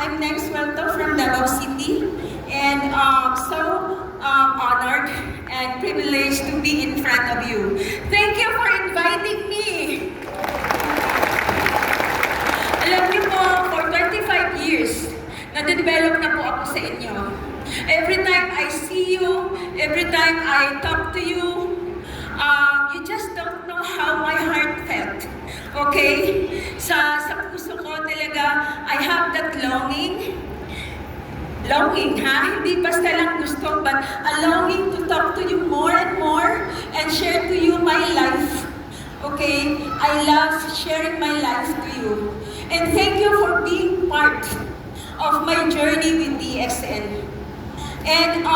I'm Neng Suelto from Davao City, and so honored and privileged to be in front of you. Thank you for inviting me. Alam niyo po, for 35 years, na-develop na po ako sa inyo. Every time I see you, every time I talk to you, you just don't know how my heart felt. Okay? Sa puso ko talaga, I have that longing. Longing, ha? Hindi basta lang gusto, but a longing to talk to you more and more and share to you my life. Okay? I love sharing my life to you. And thank you for being part of my journey with DXN. And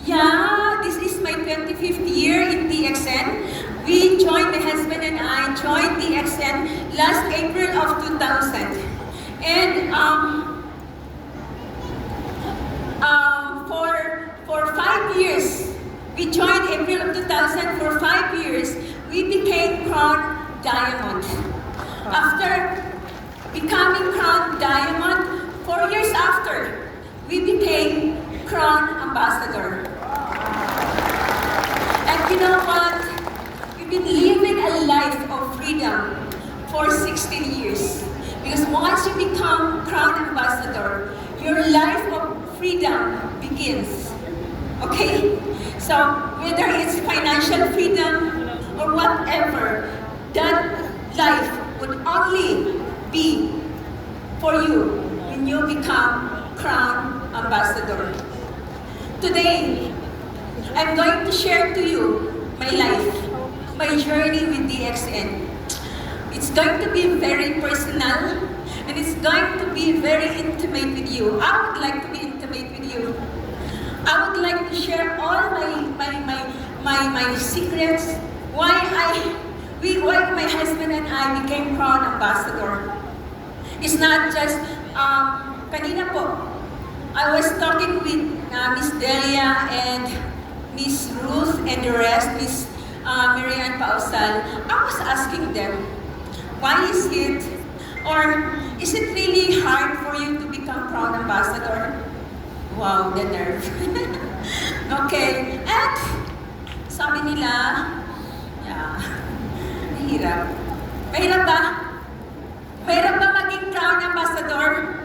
yeah, this is my 25th year in DXN. We joined, my husband and I joined DXN last April of 2000. And for 5 years, we joined April of 2000. For 5 years, we became Crown Diamond. After becoming Crown Diamond, 4 years after, we became Crown Ambassador. And you know what? We've been living a life of freedom for 16 years. Because once you become Crown Ambassador, your life of freedom begins. Okay? So, whether it's financial freedom or whatever, that life would only be for you when you become Crown Ambassador. Today, I'm going to share to you my life, my journey with DXN. It's going to be very personal, and it's going to be very intimate with you. I would like to be intimate with you. I would like to share all my secrets, why my husband and I became Crown Ambassador. It's not just, kanina po, I was talking with Miss Delia and Miss Ruth and the rest, Miss Marianne Pausal. I was asking them, why is it, or is it really hard for you to become Crown Ambassador? Wow, the nerve. Okay, at sabi nila, yeah, mahirap. Mahirap ba? Mahirap ba maging Crown Ambassador?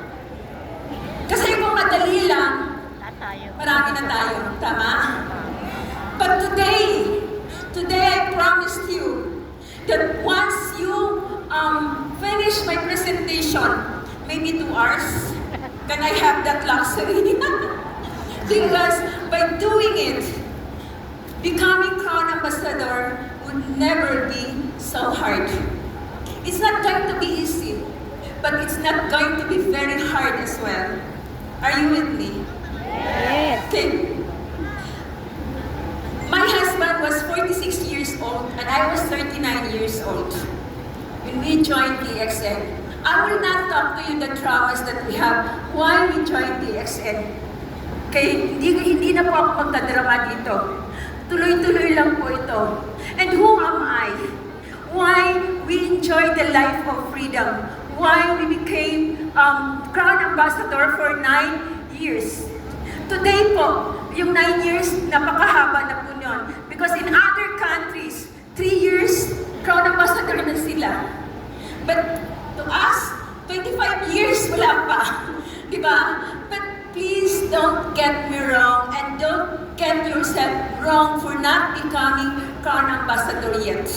Kasi kung madali lang, marami na tayo. Tama? But today I promised you that once you finish my presentation, maybe 2 hours, can I have that luxury? Because by doing it, becoming Crown Ambassador would never be so hard. It's not going to be easy, but it's not going to be very hard as well. Are you with me? Yes. Okay. My husband was 46 years old and I was 39 years old when we joined DXN. I will not talk to you the traumas that we have, why we joined DXN. Okay, hindi na po ako magdadrama dito. Tuloy-tuloy lang po ito. And who am I? Why we enjoy the life of freedom? Why we became Crown Ambassador for 9 years. Today po, yung 9 years, napakahaba na po yun. Because in other countries, 3 years, Crown Ambassador na sila. But to us, 25 years, wala pa. Diba? But please don't get me wrong and don't get yourself wrong for not becoming Crown Ambassador yet.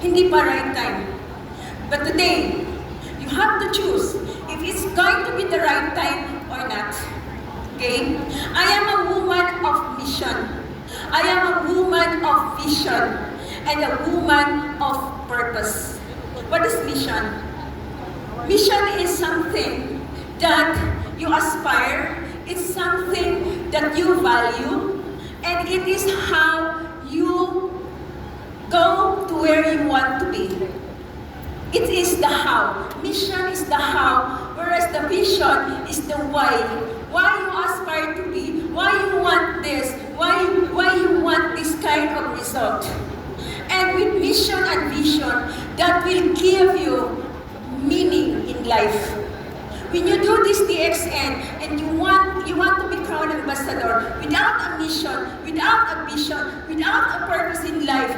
Hindi pa right time. But today, you have to choose if it's going to be the right time or not. Okay? I am a woman of mission. I am a woman of vision and a woman of purpose. What is mission? Mission is something that you aspire, it's something that you value, and it is how you go to where you want to be. It is the how. Mission is the how, whereas the vision is the why. Why you aspire to be, why you want this, why you want this kind of result. And with mission and vision, that will give you meaning in life. When you do this DXN and you want to be crown ambassador without a mission, without a vision, without a purpose in life,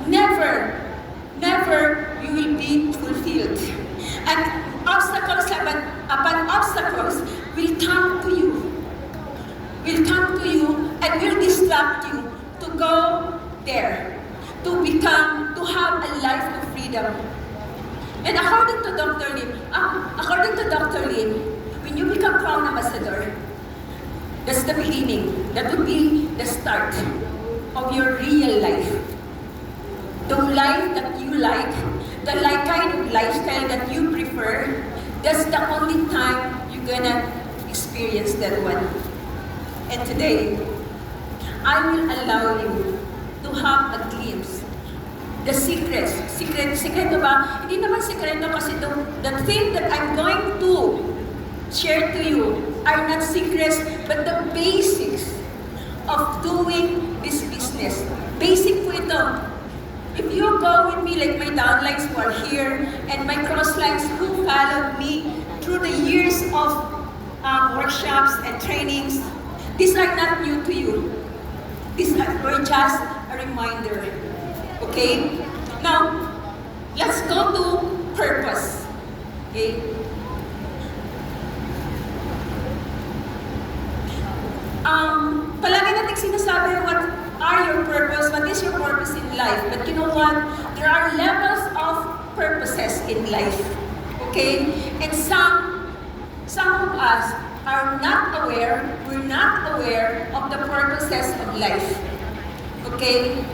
never you will be fulfilled. And obstacles upon obstacles will come to you. And will distract you to go there, to have a life of freedom. And according to Dr. Lin, when you become crown ambassador, that's the beginning. That would be the start of your real life. The life that you like, the kind of lifestyle that you prefer, that's the only time you're gonna experience that one. And today, I will allow you to have a glimpse. The secret ba? Hindi naman secreto kasi the thing that I'm going to share to you are not secrets, but the basics of doing this business. Basic po ito. If you go with me, like my downlines who are here, and my crosslines who followed me through the years of workshops and trainings, these are not new to you. These were just a reminder. Okay? Now, let's go to purpose. Okay? Palagi natin sinasabi, what are your purpose? What is your purpose in life? But you know what? There are levels of purposes in life. Okay? And some of us are not aware, we're not aware of the purposes of life. Okay?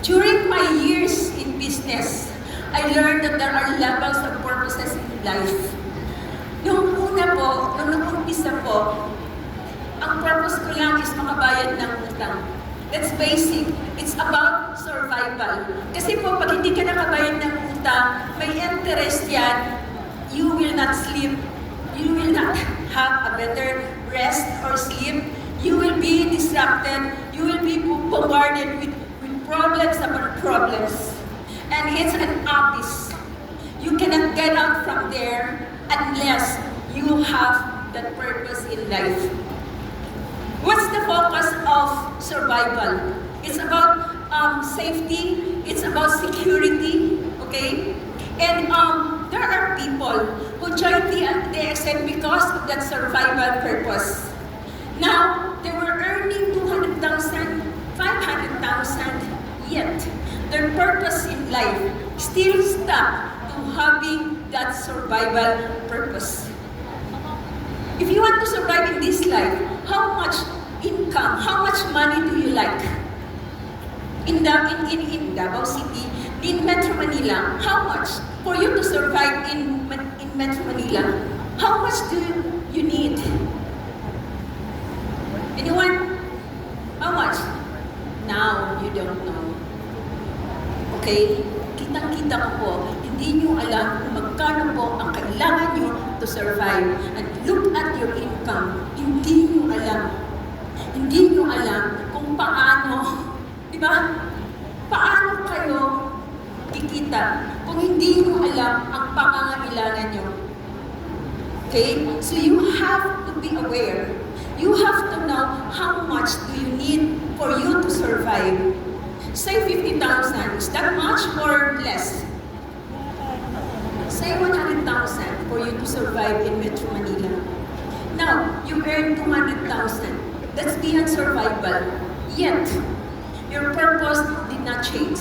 During my years in business, I learned that there are levels of purposes in life. Nung umpisa po, ang purpose ko lang is makabayad ng utang. That's basic. It's about survival. Kasi po, pag hindi ka nakabayad ng utang, may interest yan, you will not sleep. You will not have a better rest or sleep. You will be distracted. You will be bombarded with problems upon problems. And it's an abyss. You cannot get out from there unless you have that purpose in life. What's the focus of survival? It's about safety. It's about security. Okay? And there are people who joined the DXN because of that survival purpose. Now, they were earning 200,000, 500,000, yet their purpose in life still stuck to having that survival purpose. If you want to survive in this life, how much income, how much money do you like? In Davao City, in MetroManila, how much for you to survive in MetroManila? How much do you need? Anyone? How much? Now, you don't know. Okay? Kitang-kita ko po, hindi nyo alam kung magkano po ang kailangan nyo to survive. And look at your income. Hindi nyo alam. Hindi nyo alam kung paano, di ba? Paano kayo kikita kung hindi nyo alam ang pangangailangan nyo. Okay? So you have to be aware. You have to know how much do you need for you to survive. Say 50,000. Is that much or less? Say 100,000 for you to survive in Metro Manila. Now, you earn 200,000. That's beyond survival. Yet, your purpose did not change.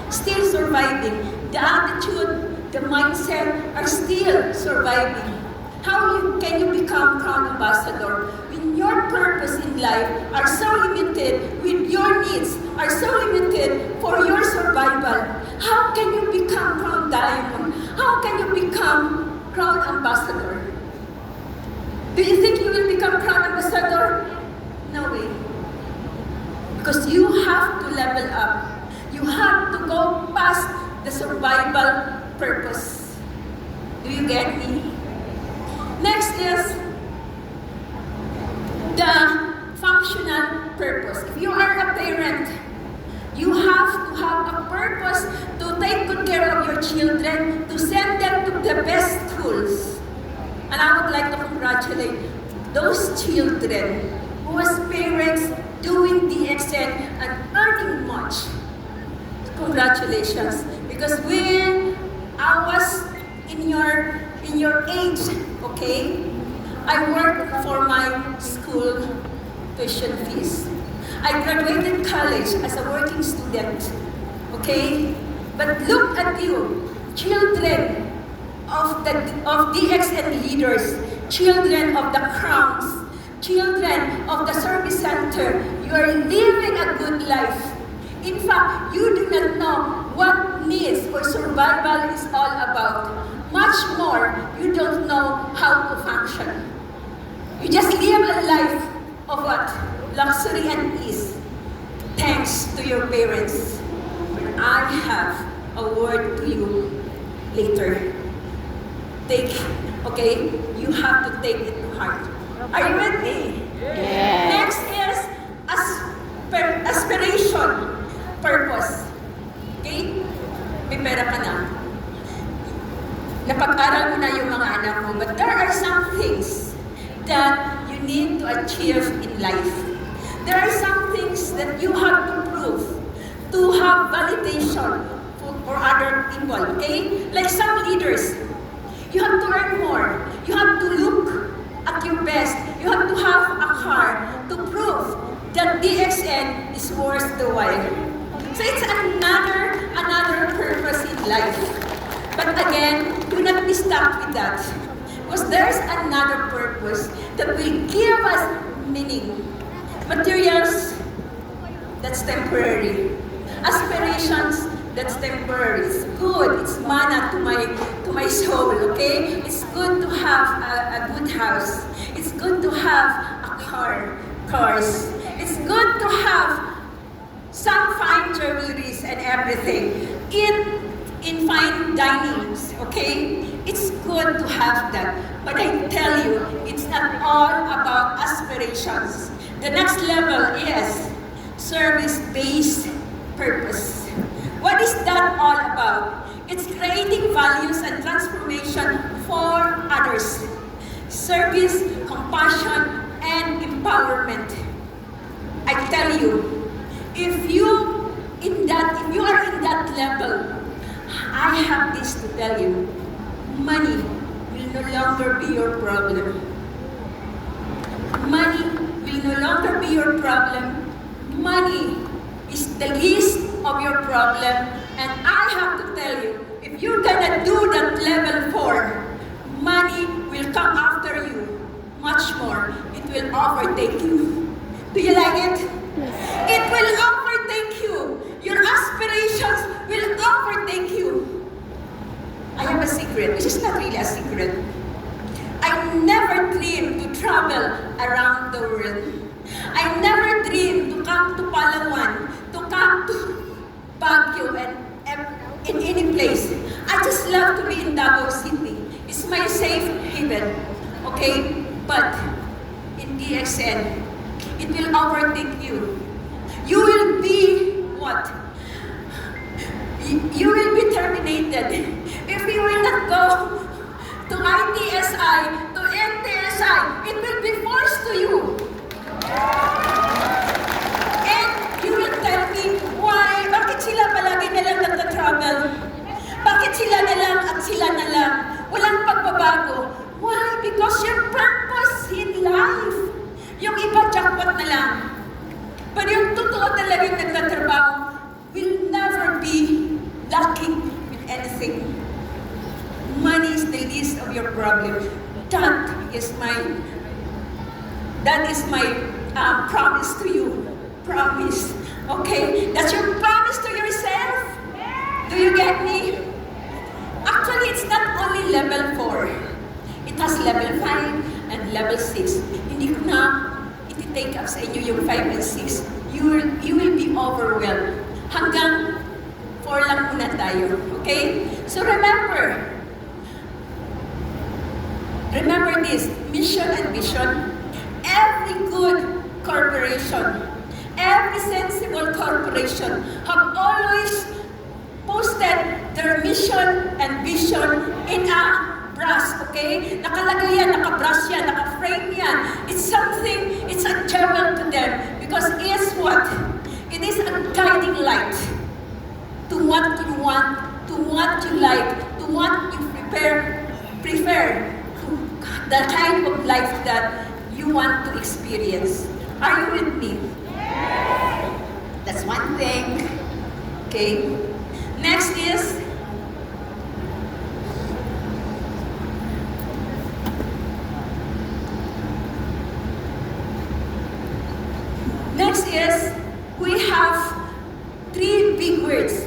Still surviving. The attitude, the mindset are still surviving. How can you become crown ambassador when your purpose in life are so limited, when your needs are so limited for your survival? How can you become crown diamond? How can you become crown ambassador? Do you think you will become crown ambassador? No way. Because you have to level up. You have to go past the survival purpose. Do you get me? Next is the functional purpose. If you are a parent, you have to have a purpose to take good care of your children, to send them to the best schools. And I would like to congratulate those children who as parents doing DXN and earning much. Congratulations. Because when I was in your age, okay, I worked for my school tuition fees. I graduated college as a working student, okay? But look at you, children of DXN leaders, children of the crowns, children of the service center, you are living a good life. In fact, you do not know what needs or survival is all about. Much more, you don't know how to function. You just live a life of what? Luxury and ease. Thanks to your parents. But I have a word to you later. Okay? You have to take it to heart. Are you with me? Yes. Next is aspiration, purpose. Okay? May pera ka na. Napag-aral mo na yung mga anak mo, but there are some things that you need to achieve in life. There are some things that you have to prove to have validation for other people, okay? Like some leaders, you have to earn more. You have to look at your best. You have to have a car to prove that DXN is worth the while. So it's another purpose in life. But again, do not be stuck with that. Because there's another purpose that will give us meaning. Materials, that's temporary. Aspirations, that's temporary. It's good. It's manna to my soul, okay? It's good to have a good house. It's good to have cars. It's good to have some fine jewelries and everything. In fine dinings, okay? It's good to have that. But I tell you, it's not all about aspirations. The next level is service-based purpose. What is that all about? It's creating values and transformation for others. Service, compassion, and empowerment. I tell you, if you are in that level, I have this to tell you. Money will no longer be your problem. Money will no longer be your problem. Money is the least of your problem. And I have to tell you, if you're gonna do that level 4, money will come after you much more. It will overtake you. Do you like it? It will overtake you. Your aspirations will overtake you. I have a secret, which is not really a secret. I never dreamed to travel around the world. I never dreamed to come to Palawan, to come to Baguio, and in any place. I just love to be in Davao City. It's my safe haven, okay? But in DXN, it will overtake you. You will be what? You will be terminated. If you will not go to ITSI, to NTSI, it will be forced to you. And you will tell me, why? Bakit sila palagi na lang nagtatravel? Bakit sila na lang at sila na lang? Walang pagbabago. Why? Because your purpose in life. Yung iba, jackpot na lang. Pero yung totoo talagang nagtatrabaho will never be lacking with anything. Money is the least of your problem. That is my promise to you. Promise. Okay? That's your promise to yourself. Do you get me? Actually, it's not only level 4. It has level 5 and level 6. Hindi ko na iti-take up sa inyo yung 5 and 6. You will be overwhelmed. Hanggang 4 lang muna tayo. Okay? So remember this, mission and vision. Every good corporation, every sensible corporation have always posted their mission and vision in a brass, okay? Nakalagay yan, naka-brass yan, naka-frame yan. It's something, it's a jewel to them because it's what? It is a guiding light to what you want, to what you like, to what you prefer, to the kind of life that you want to experience. Are you with me? That's one thing. Okay. Next is we have three big words: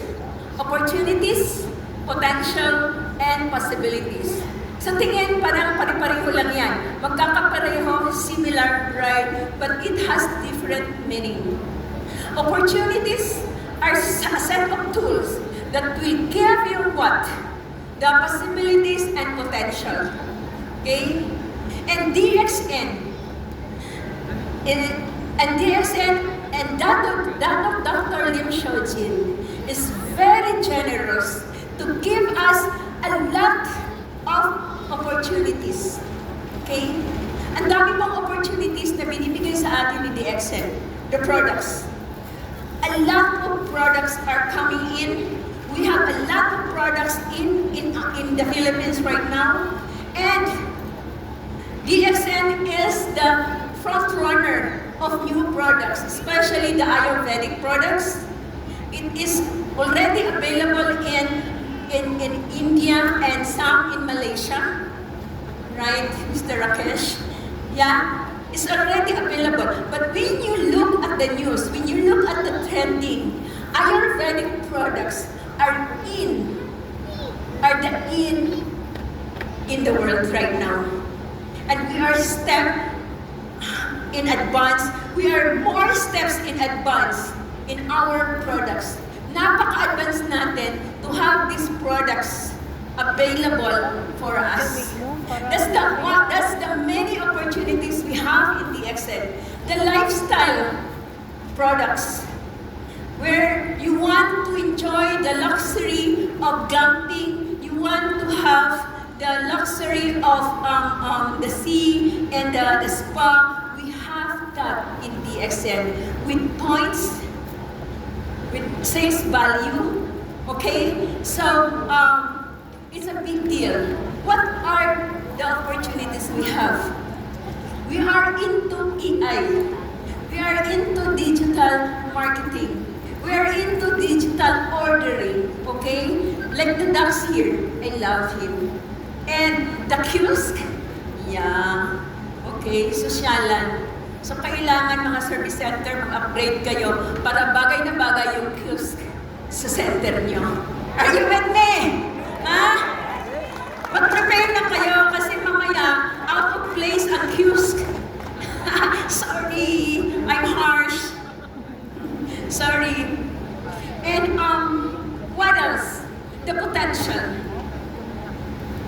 opportunities, potential, and possibilities. Sa tingin, parang pare-pareho lang yan. Magkakapareho, similar, right? But it has different meaning. Opportunities are a set of tools that will give you what? The possibilities and potential. Okay? And DXN, and that of Dr. Lim Shoujin is very generous to give us a lot of opportunities. Okay? Ang dami pong opportunities na binibigay sa atin ni DXN, the products. A lot of products are coming in. We have a lot of products in the Philippines right now. And DXN is the front runner of new products, especially the Ayurvedic products. It is already available in India and some in Malaysia. Right, Mr. Rakesh? Yeah, it's already available. But when you look at the news, when you look at the trending, Ayurvedic products are in the world right now. And we are in advance. We are more steps in advance in our products. Napaka-advance natin to have these products available for us. That's the many opportunities we have in DXN. The lifestyle products, where you want to enjoy the luxury of glamping, you want to have the luxury of the sea and the spa. We have that in DXN with points, with sales value. Okay, so it's a big deal. What are the opportunities we have? We are into AI. We are into digital marketing. We are into digital ordering. Okay, like the ducks here. I love him. And the kiosk. Yeah. Okay, sosyalan. So kailangan mga service center mag-upgrade kayo para bagay na bagay yung kiosk sa center nyo. Are you with me? Ha? Mag-prepare na kayo kasi mamaya out of place ang kiosk. Sorry, I'm harsh. Sorry. And what else? The potential.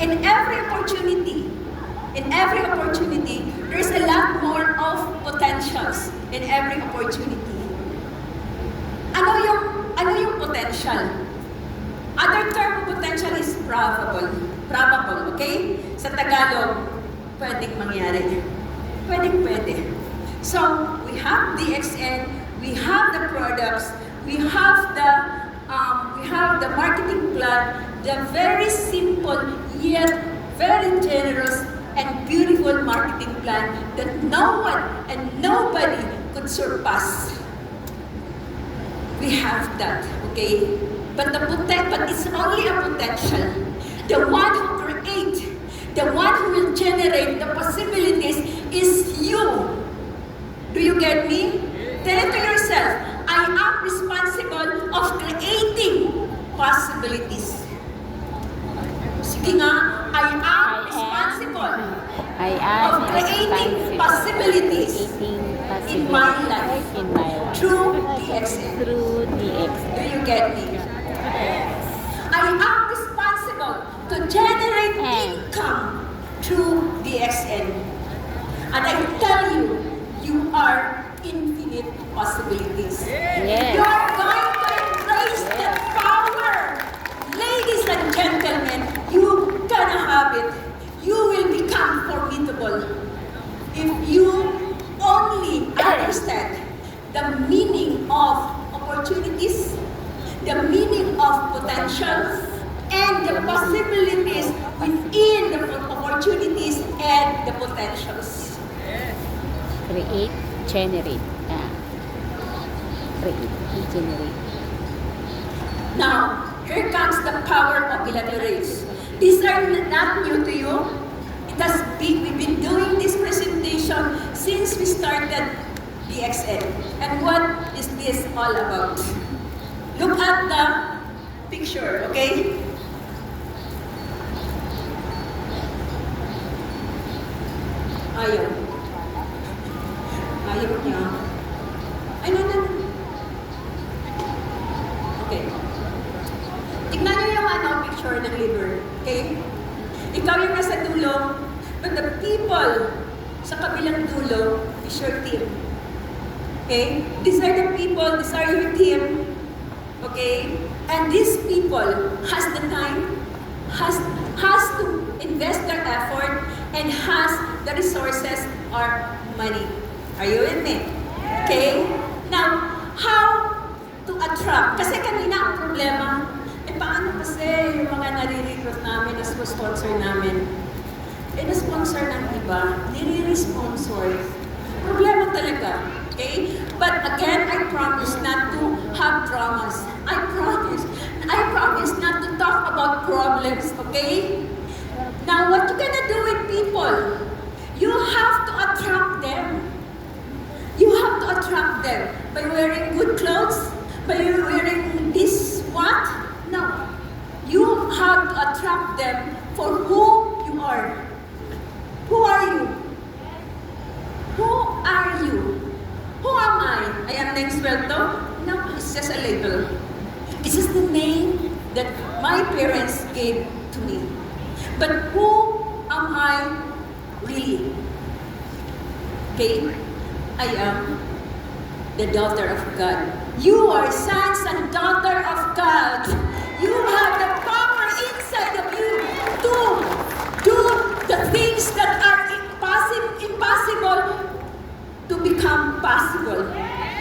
In every opportunity, there's a lot more of potentials in every opportunity. Ano yung potential? Other term of potential is probable, okay? Sa Tagalog, pwedeng mangyari. Pwede. So, we have DXN, we have the products, we have the marketing plan, the very simple yet very generous and beautiful marketing plan that no one and nobody could surpass. We have that, okay? But it's only a potential. The one who creates, the one who will generate the possibilities is you. Do you get me? Tell it to yourself, I am responsible of creating possibilities. Sige nga, I am responsible of creating possibilities in my life through DXN. Do you get me? I am responsible to generate income through DXN. And I tell you, you are infinite possibilities. Yes. You are going to embrace that power. Ladies and gentlemen, you gonna have it understand the meaning of opportunities, the meaning of potential, and the possibilities within the opportunities and the potentials. Create, generate. Create, generate. Now, here comes the power of bilaterals. These are not new to you. We've been doing this presentation since we started DXN. And what is this all about? Look at the picture, okay? Ayaw. Ayaw niya. Ay, no. Okay. Tignan niyo yung picture ng liver. Okay? Ikaw yung nasa dulo, but the people sa kabilang dulo is your team. Okay? These are the people, these are your team. Okay? And these people has the time, has to invest their effort, and has the resources or money. Are you with me? Okay? Now, how to attract? Kasi kanina ang problema, paano kasi yung mga nare-recruit namin, na-sponsor namin, na-sponsor ng iba, nire-sponsor. Problema talaga. Okay? But again, I promise not to have dramas. I promise not to talk about problems, okay? Now, what you gonna do with people? You have to attract them. You have to attract them by wearing good clothes, by wearing this, what? No. You have to attract them for who you are. Who are you? Who are you? Who am I? I am Neng Suelto? No, it's just a label. It's just the name that my parents gave to me. But who am I really? Okay? I am the daughter of God. You are sons and daughter of God. You have the power inside of you to do the things that are impossible to become possible.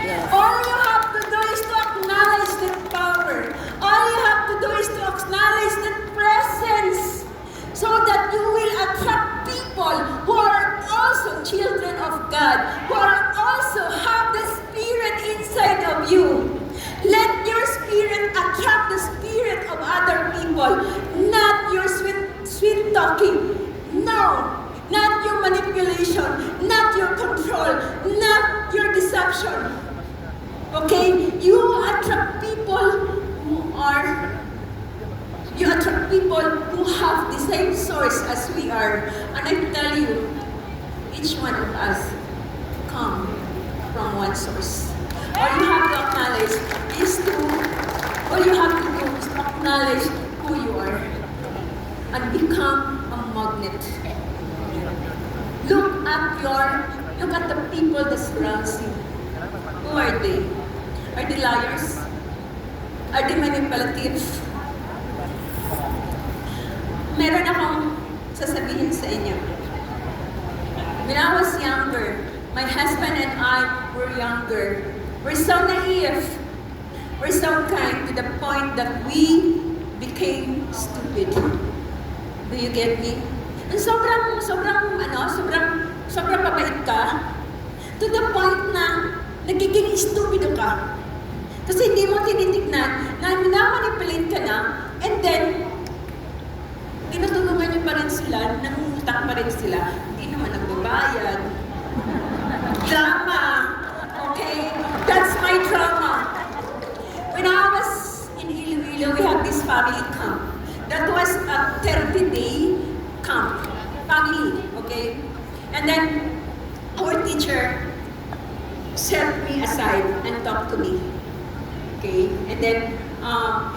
Yes. All you have to do is to acknowledge that power. All you have to do is to acknowledge that presence so that you will attract people who are also children of God, who are also have the Spirit inside of you. Let your spirit attract the spirit of other people, not your sweet talking. No. Not your manipulation, not your control, not your deception. Okay? You attract people who have the same source as we are. And I tell you, each one of us come from one source. All you have to acknowledge is to acknowledge who you are and become a magnet. Look at the people that surrounds you. Who are they? Are they liars? Are they manipulative? Meron akong sasabihin sa inyo. When I was younger, my husband and I were younger. We're so naive. We're so kind to the point that we became stupid. Do you get me? Sobrang mabait ka, to the point na nagiging stupido ka. Kasi hindi mo tinitignan na minamanipulate ka na, and then, tinutulungan niyo pa rin sila, nangungutang pa rin sila, hindi naman nagbabayad. Drama! Okay? That's my drama. When I was in Iloilo, we had this family camp. That was a 30-day camp. Family, okay? And then, our teacher set me aside and talked to me. Okay? And then,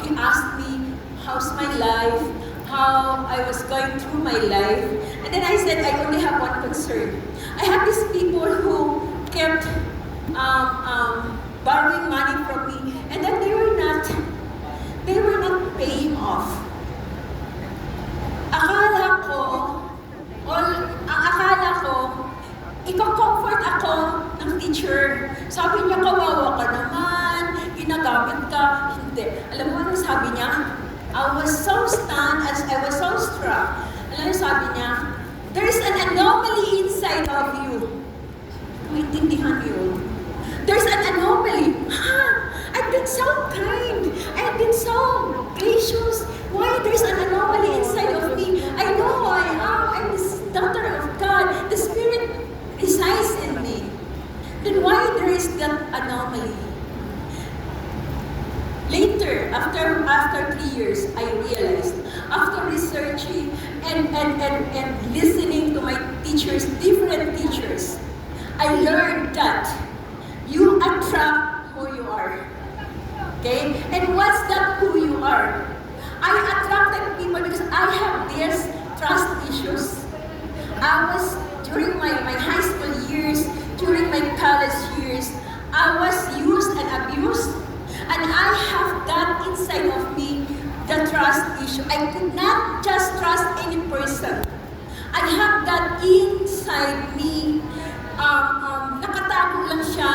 he asked me, how's my life? How I was going through my life. And then I said, I only have one concern. I have these people who kept borrowing money from me, and then they were not paying off. Akala ko, iko-comfort ako ng ng teacher. Sabi niya, kawawa ka naman, ginagamit ka. Hindi. Alam mo ano sabi niya? I was so stunned, as I was so struck. Alam mo sabi niya, there's an anomaly inside of you. Maintindihan yun. There's an anomaly. Ha! I've been so kind. I've been so gracious. Why there's an anomaly inside of me? I know who I am. I'm this daughter of God. The Spirit resides in me. Then why there is that anomaly? Later, after 3 years, I realized, after researching and listening to my teachers, different teachers, I learned that you attract who you are. Okay? And what's that who you are? I attracted people because I have these trust issues. I was, during my high school years, during my college years, I was used and abused. And I have that inside of me, the trust issue. I could not just trust any person. I have that inside me. Nakatago lang siya,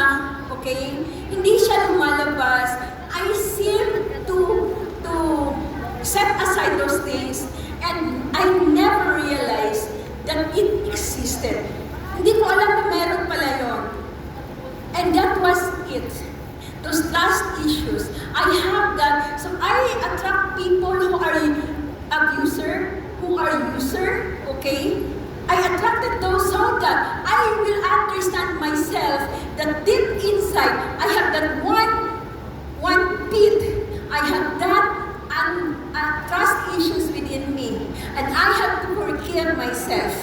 okay? Hindi siya lumalabas. I seem to set aside those things, and I never realized that it existed. Hindi ko alam na meron pala yun. And that was it. Those last issues, I have that. So I attract people who are abuser, who are user, okay? I attracted those so that I will understand myself that deep inside, I have that one pit. I have that trust issues within me. And I have to forgive myself.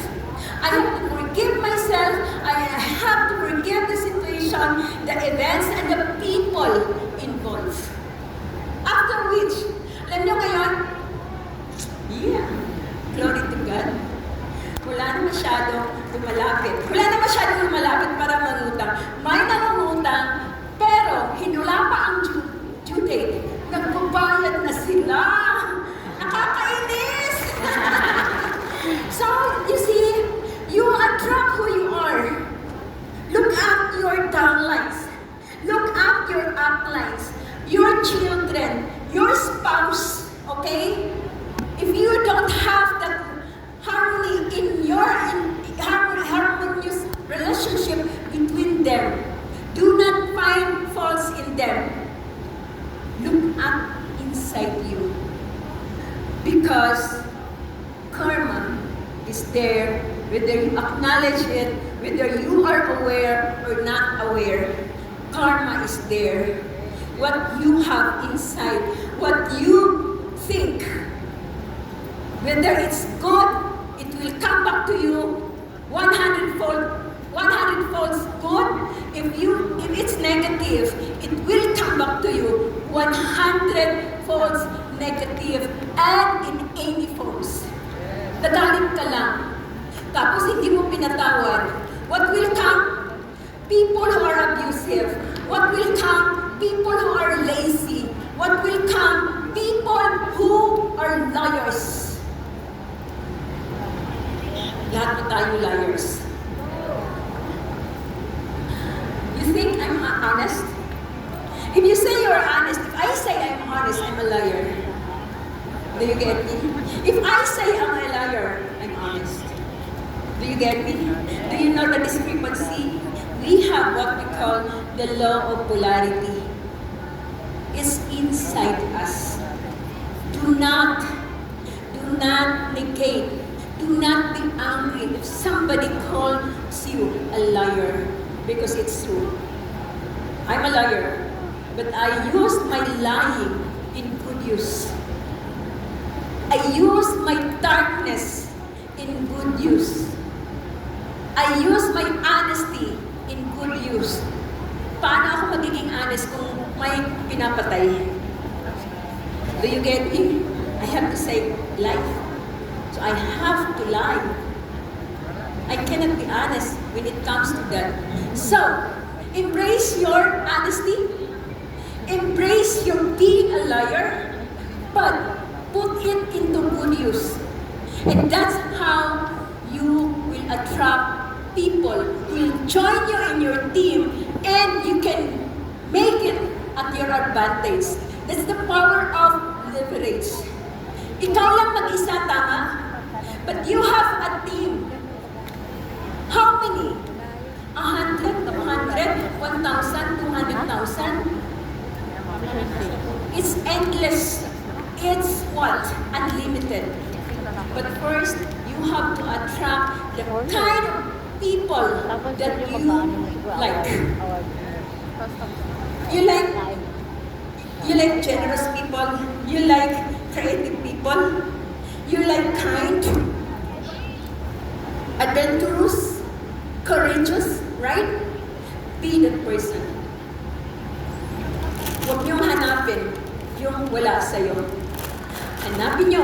I have to forgive myself. I have to forgive the situation, the events, and the people involved. After which, alam nyo ngayon, yeah, glory to God. Wala na masyadong lumalapit para mangutang. May nangungutang, pero hinula pa ang due date. Nagbabayad na sila. Nakakainis! So, you see, you attract who you are. Look at your downlines. Look at your uplines. Your children, your spouse, okay? If you don't have that harmony in your harmonious relationship between them, do not find faults in them. Look up inside you. Because karma is there, whether you acknowledge it, whether you are aware or not aware. Karma is there. What you have inside, what you think, whether it's good, it will come back to you 100 folds good. If it's negative, it will come back to you 100 folds negative, and in any forms. Nagalit ka lang, tapos hindi mo pinatawad. What will come? People who are abusive. What will come? People who are lazy. What will come? People who are liars. Lahat po tayo liars. You think I'm honest? If you say you're honest, if I say I'm honest, I'm a liar. Do you get me? If I say I'm a liar, I'm honest. Do you get me? Do you know the discrepancy? We have what we call the law of polarity. It's inside us. Do not negate. Do not be angry if somebody calls you a liar, because it's true. I'm a liar, but I used my lying in good use. I use my darkness in good use. I use my honesty in good use. Paano ako magiging honest kung may pinapatay? Do you get me? I have to say life. So I have to lie. I cannot be honest when it comes to that. So, embrace your honesty. Embrace your being a liar. But put it into good use. And that's how you will attract people who will join you in your team and you can make it at your advantage. That's the power of leverage. Ikaw lang mag-isa, tama? But you have a team. How many? 100, 200, 1,000, 200,000? It's endless. It's what? Unlimited. But first, you have to attract the kind of people that you like. You like generous people. You like creative people. You like kind, adventurous, courageous, right? Be that person. Huwag niyong hanapin yung wala sa'yo. Hanapin niyo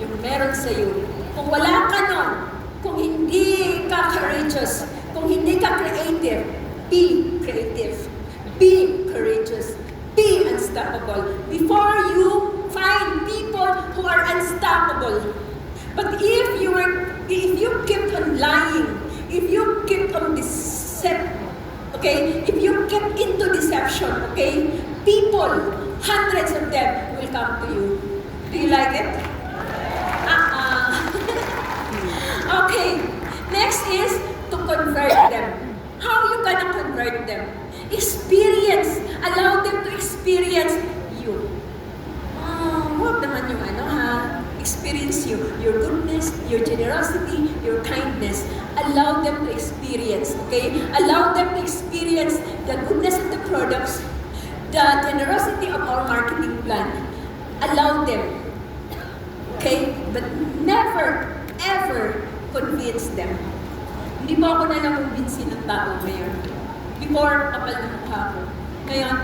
yung meron sa'yo. Kung wala ka nun, kung hindi ka courageous, kung hindi ka creative, be creative, be courageous, be unstoppable. Before you find people who are unstoppable. But if you keep on lying, if you keep on if you keep into deception, people, hundreds of them will come to you. Do you like it? Okay, next is to convert them. How you gonna convert them? Experience. Allow them to experience you. Huwag naman yung experience you. Your goodness, your generosity, your kindness. Allow them to experience, Allow them to experience the goodness of the products, the generosity of our marketing plan. Allow them, But never, ever convince them. Hindi ba ako nalang-convince ng tao ngayon? Before, kapal ng mukha ko. Ngayon,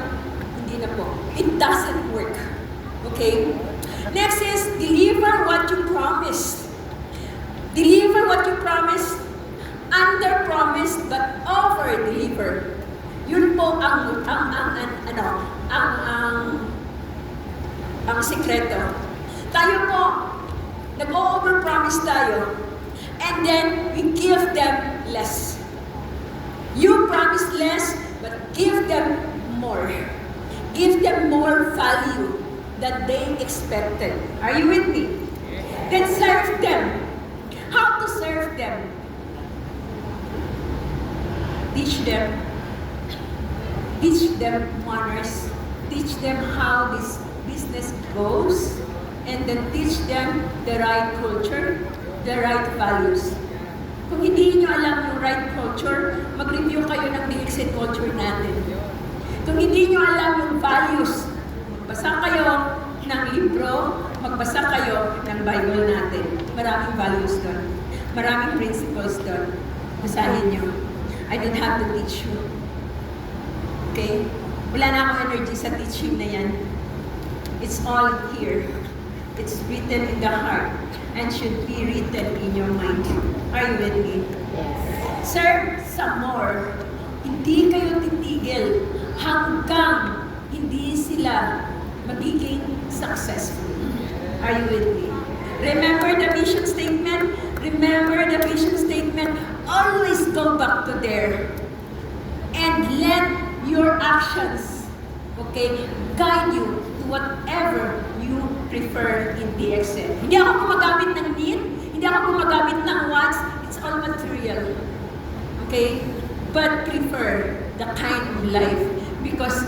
hindi na po. It doesn't work. Next is, deliver what you promised. Deliver what you promised. Under-promise, but over-deliver. Yun po ang sikreto. Tayo po, nag-over-promise tayo. And then, we give them less. You promise less, but give them more. Give them more value that they expected. Are you with me? Then serve them. How to serve them? Teach them manners. Teach them how this business goes. And then teach them the right culture, the right values. Kung hindi nyo alam yung right culture, mag-review kayo ng DXN culture natin. Kung hindi nyo alam yung values, magbasa kayo ng libro, magbasa kayo ng Bible natin. Maraming values doon. Maraming principles doon. Basahin nyo. I don't have to teach you. Wala na akong energy sa teaching na yan. It's all here. It's written in the heart and should be written in your mind. Are you with me? Yes. Serve some more. Hindi kayo titigil hanggang hindi sila magiging successful. Are you with me? Remember the mission statement? Remember the mission statement? Always go back to there. And let your actions, guide you to whatever you prefer in DXN. Hindi ako gumagamit ng need, hindi ako gumagamit ng wants, it's all material. But prefer the kind of life because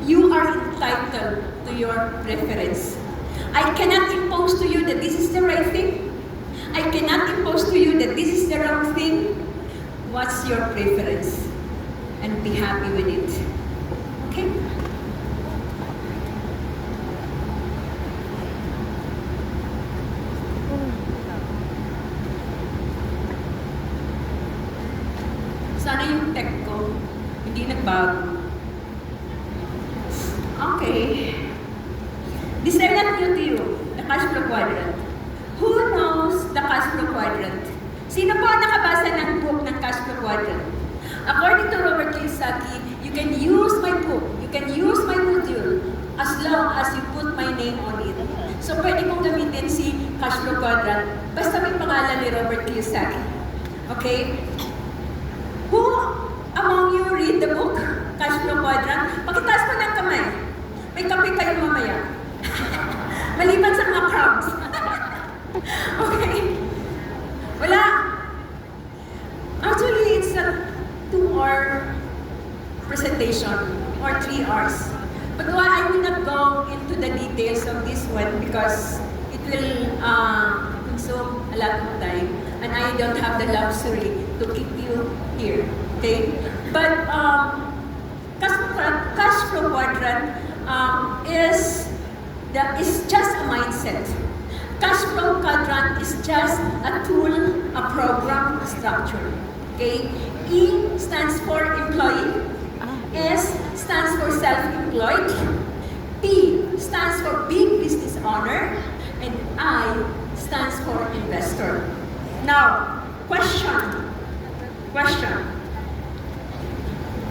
you are entitled to your preference. I cannot impose to you that this is the right thing. I cannot impose to you that this is the wrong thing. What's your preference? And be happy with it. Sana yung tech ko hindi nagbago. This is not new to you, the cash flow quadrant. Who knows the cash flow quadrant? Sino po ang nakabasa ng book ng cash flow quadrant? According to Robert Kiyosaki, you can use my book, you can use my module as long as you put my name on it. So pwede kong gamitin si cash flow quadrant basta may pangalan ni Robert Kiyosaki. read the book, Cash Flow Quadrant? Pakitaas mo ng kamay. May kape kayo mamaya. Maliban sa mga crowds. Okay. Wala. Actually, it's a 2-hour presentation or 3 hours. But I will not go into the details of this one because it will consume a lot of time and I don't have the luxury to keep you here. Okay? But cash flow quadrant is just a mindset. Cash flow quadrant is just a tool, a program, a structure. Okay? E stands for employee. S stands for self-employed. P stands for big business owner. And I stands for investor. Now, question.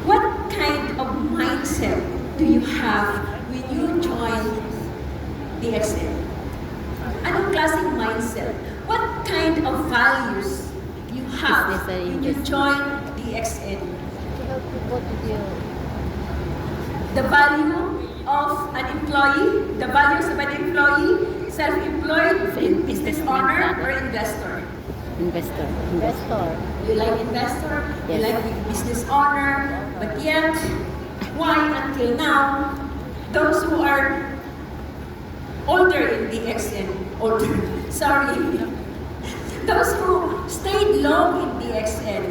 What kind of mindset do you have when you join DXN? Anong klaseng mindset? What kind of values you have when you join DXN? To help people to do. The value of an employee, the values of an employee, self-employed, business owner, or investor? Investor. You like investor, you Yes. like business owner, but yet, why until now, those who are older in DXN, those who stayed long in DXN,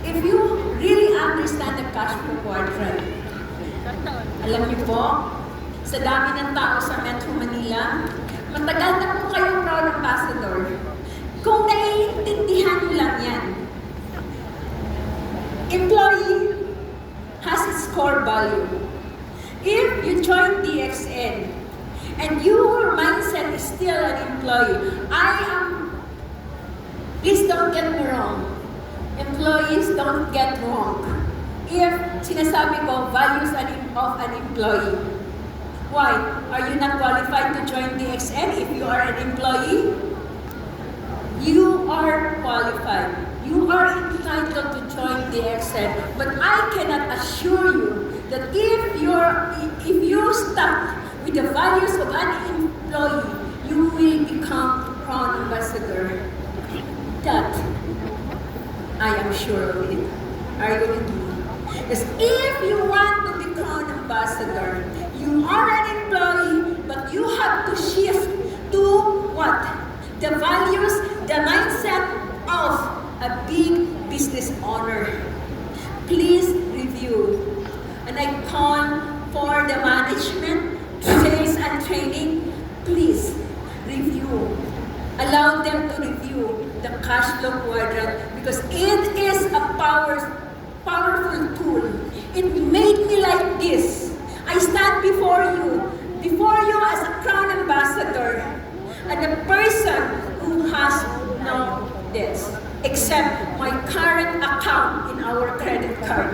if you really understand the cash flow quadrant, alam niyo po, sa dami ng tao sa MetroManila, matagal na po kayong proud ambassador. Kung naiintindihan niyo lang yan, employee has its core value. If you join DXN and your mindset is still an employee, please don't get me wrong. Employees don't get wrong. If sinasabi ko values of an employee, why? Are you not qualified to join DXN if you are an employee? You are qualified. You are entitled to join DXN. But I cannot assure you that if you stuck with the values of an employee, you will become Crown Ambassador. That I am sure of it. Are you with me? Because if you want to be Crown Ambassador, you are an employee, but you have to shift to what? The values, the mindset of a big business owner. Please review. And I call for the management, sales and training, please review. Allow them to review the cash flow quadrant because it is a powerful tool. It made me like this. I stand before you as a Crown Ambassador, and a person who has no debts, except my current account in our credit card.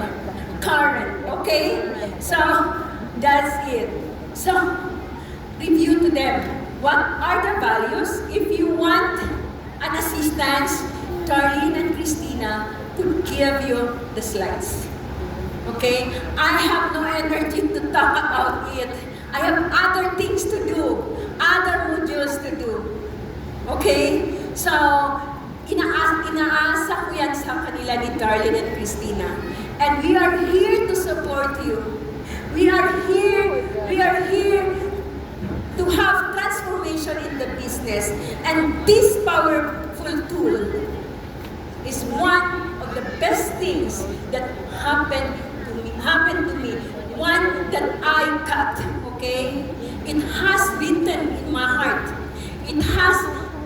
Current, okay? So, that's it. So, review to them. What are the values? If you want an assistance, Darlene and Christina could give you the slides. Okay? I have no energy to talk about it. I have other things to do, other modules to do. Okay? So, inaasa ko yan sa kanila ni Darlene and Christina. And we are here to support you. We are here to have transformation in the business. And this powerful tool is one of the best things that happened to me. One that I got, okay? It has written in my heart. It has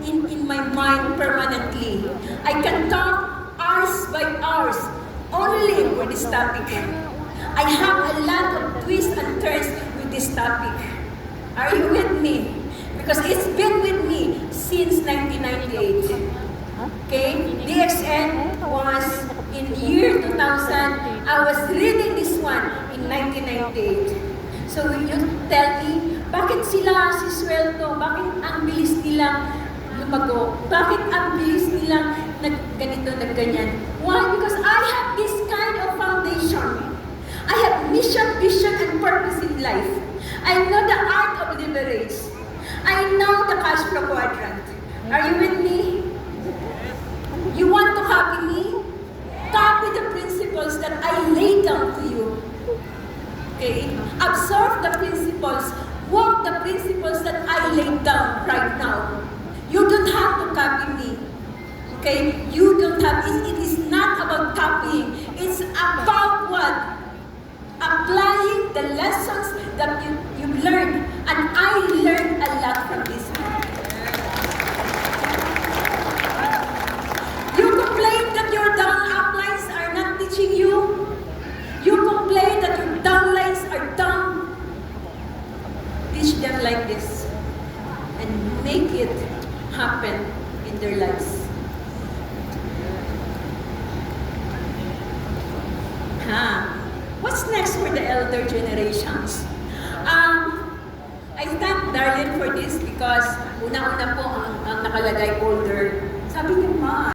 in my mind permanently. I can talk hours by hours only with this topic. I have a lot of twists and turns with this topic. Are you with me? Because it's been with me since 1998. Okay? DXN was in year 2000. I was reading this one in 1998. So you tell me, bakit sila si Suelto, bakit ang bilis nilang lumago? Bakit ang bilis nilang nagganito, nagganyan? Why? Because I have this kind of foundation. life. I know the art of leverage. I know the cash flow quadrant. Are you with me? You want to copy me? Copy the principles that I lay down to you. Okay? Absorb the principles. Walk the principles that I laid down right now. You don't have to copy me. Okay? You don't have, it is not about copying. It's about what? Applying the lessons that you've learned. And I learned a lot from this. You complain that your down uplines are not teaching you. You complain that your downlines are dumb. Teach them like this. And make it happen in their lives. What's next for the elder generations? I thank Darlene for this because una-una po ang nakalagay older. Sabi niya, Ma,